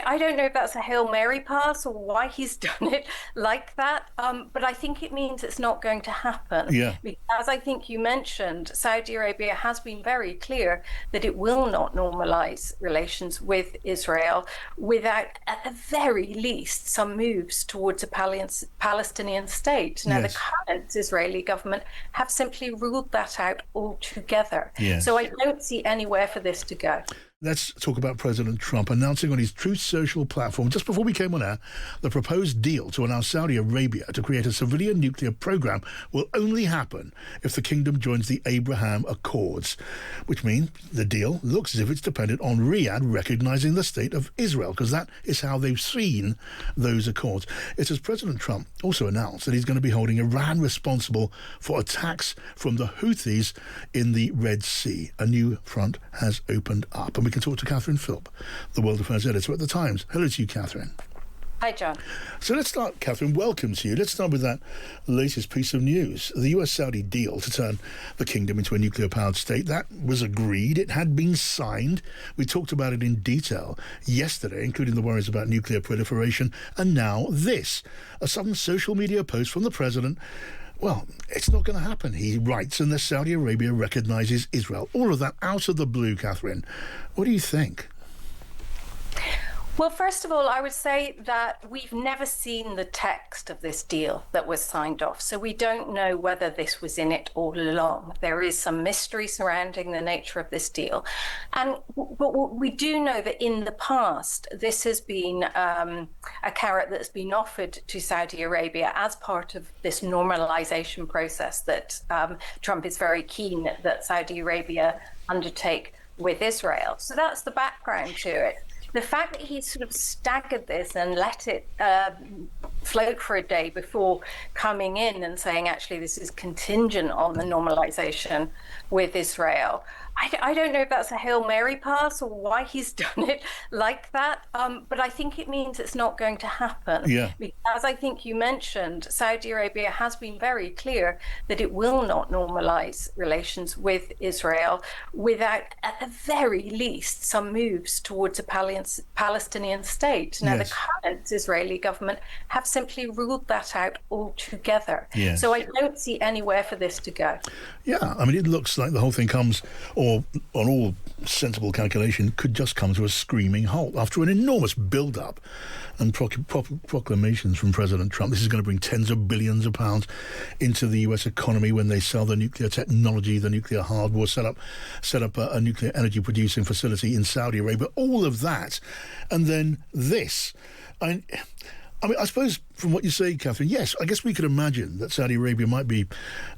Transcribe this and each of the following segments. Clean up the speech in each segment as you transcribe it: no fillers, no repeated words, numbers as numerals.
I don't know if that's a Hail Mary pass or why he's done it like that, but I think it means it's not going to happen. Yeah. Because, as I think you mentioned, Saudi Arabia has been very clear that it will not normalize relations with Israel without, at the very least, some moves towards a Palestinian state. Now, the Yes. current Israeli government have simply ruled that out altogether. Yes. So I don't see anywhere for this to go. Let's talk about President Trump announcing on his Truth Social platform just before we came on air the proposed deal to allow Saudi Arabia to create a civilian nuclear program will only happen if the kingdom joins the Abraham Accords, which means the deal looks as if it's dependent on Riyadh recognizing the state of Israel, because that is how they've seen those accords. It's as President Trump also announced that he's going to be holding Iran responsible for attacks from the Houthis in the Red Sea. A new front has opened up. And we can talk to Catherine Philp, the World Affairs editor at The Times. Hello to you, Catherine. Hi, John. So let's start, Catherine, welcome to you. Let's start with that latest piece of news. The US-Saudi deal to turn the kingdom into a nuclear-powered state, that was agreed. It had been signed. We talked about it in detail yesterday, including the worries about nuclear proliferation. And now this, a sudden social media post from the president. Well, it's not going to happen, he writes, unless Saudi Arabia recognises Israel. All of that out of the blue, Catherine. What do you think? Well, first of all, I would say that we've never seen the text of this deal that was signed off, so we don't know whether this was in it all along. There is some mystery surrounding the nature of this deal. But we do know that in the past, this has been a carrot that's been offered to Saudi Arabia as part of this normalization process that Trump is very keen that Saudi Arabia undertake with Israel. So that's the background to it. The fact that he sort of staggered this and let it float for a day before coming in and saying, actually, this is contingent on the normalization with Israel. I don't know if that's a Hail Mary pass or why he's done it like that, but I think it means it's not going to happen. Yeah. Because, as I think you mentioned, Saudi Arabia has been very clear that it will not normalize relations with Israel without, at the very least, some moves towards a Palestinian state. Now, Yes. the current Israeli government have simply ruled that out altogether. Yes. So I don't see anywhere for this to go. Yeah, I mean, it looks like the whole thing comes, or on all sensible calculation, could just come to a screaming halt after an enormous build-up and proclamations from President Trump. This is going to bring tens of billions of pounds into the US economy when they sell the nuclear technology, the nuclear hardware, set up a nuclear energy producing facility in Saudi Arabia, all of that. And then this. I mean, I suppose from what you say, Catherine, yes, I guess we could imagine that Saudi Arabia might be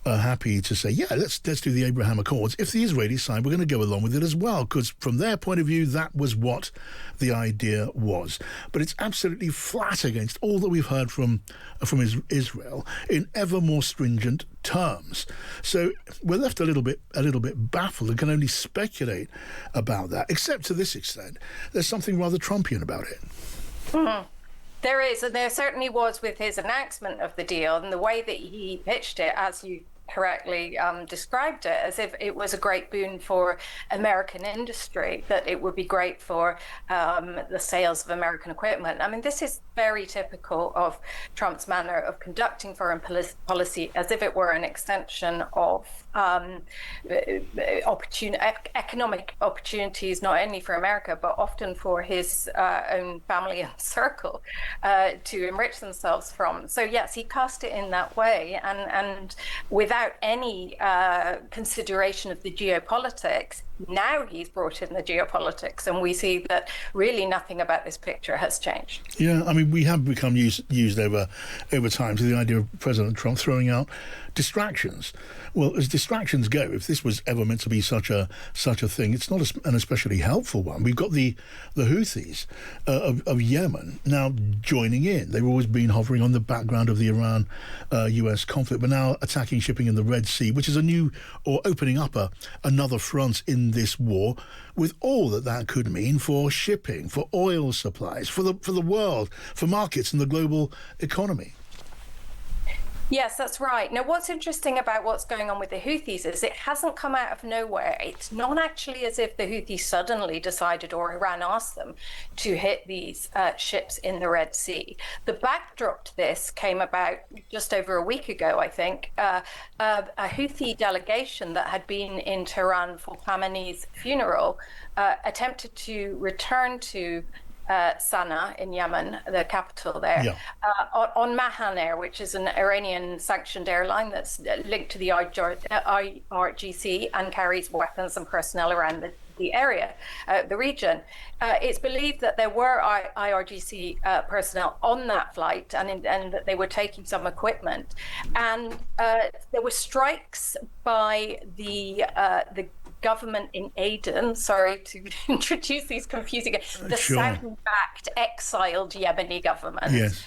happy to say, yeah, let's do the Abraham Accords. If the Israelis sign, we're going to go along with it as well, because from their point of view, that was what the idea was. But it's absolutely flat against all that we've heard from Israel in ever more stringent terms. So we're left a little bit baffled and can only speculate about that, except to this extent. There's something rather Trumpian about it. Mm-hmm. There is, and there certainly was with his announcement of the deal and the way that he pitched it, as you correctly described it, as if it was a great boon for American industry, that it would be great for the sales of American equipment. I mean, this is very typical of Trump's manner of conducting foreign policy, as if it were an extension of economic opportunities, not only for America, but often for his own family and circle to enrich themselves from. So yes, he cast it in that way, and without any consideration of the geopolitics. Now he's brought in the geopolitics, and we see that really nothing about this picture has changed. Yeah, I mean, we have become used over time to the idea of President Trump throwing out distractions. Well, as distractions go, if this was ever meant to be such a thing, it's not an especially helpful one. We've got the Houthis of Yemen now joining in. They've always been hovering on the background of the Iran-US conflict, but now attacking shipping in the Red Sea, which is opening up another front in this war, with all that could mean for shipping, for oil supplies, for the world, for markets and the global economy. Yes, that's right. Now, what's interesting about what's going on with the Houthis is it hasn't come out of nowhere. It's not actually as if the Houthis suddenly decided or Iran asked them to hit these ships in the Red Sea. The backdrop to this came about just over a week ago, I think. A Houthi delegation that had been in Tehran for Khamenei's funeral attempted to return to Sana'a in Yemen, the capital there, Yeah. on Mahan Air, which is an Iranian sanctioned airline that's linked to the IRGC and carries weapons and personnel around the area, the region. It's believed that there were IRGC personnel on that flight and that they were taking some equipment. And there were strikes by the government in Aden, sorry to introduce these confusing, the Sure. Saudi-backed exiled Yemeni government. Yes.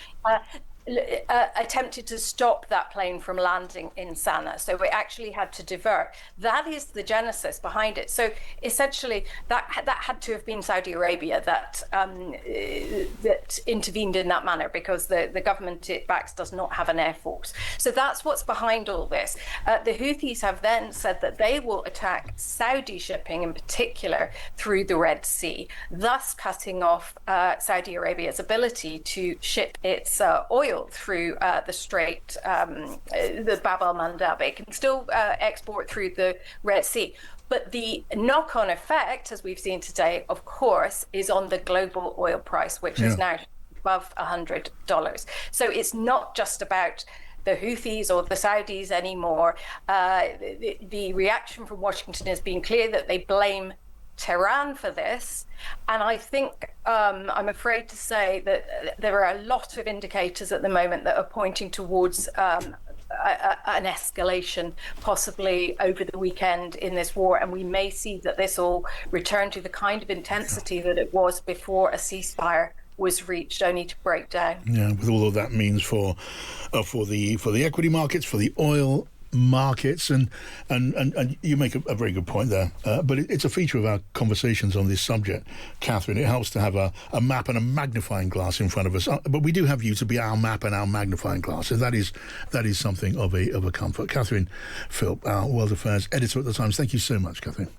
Attempted to stop that plane from landing in Sana'a. So we actually had to divert. That is the genesis behind it. So essentially, that had to have been Saudi Arabia that intervened in that manner, because the government it backs does not have an air force. So that's what's behind all this. The Houthis have then said that they will attack Saudi shipping in particular through the Red Sea, thus cutting off Saudi Arabia's ability to ship its oil through the Strait, the Bab el-Mandab. It can still export through the Red Sea. But the knock-on effect, as we've seen today, of course, is on the global oil price, which is now above $100. So it's not just about the Houthis or the Saudis anymore. The reaction from Washington has been clear that they blame Tehran for this. And I think I'm afraid to say that there are a lot of indicators at the moment that are pointing towards an escalation possibly over the weekend in this war. And we may see that this will return to the kind of intensity that it was before a ceasefire was reached, only to break down. Yeah, with all of that means for the equity markets, for the oil markets, and you make a very good point there. But it's a feature of our conversations on this subject, Catherine. It helps to have a map and a magnifying glass in front of us. But we do have you to be our map and our magnifying glass, and that is something of a comfort. Catherine Philp, our World Affairs editor at the Times. Thank you so much, Catherine.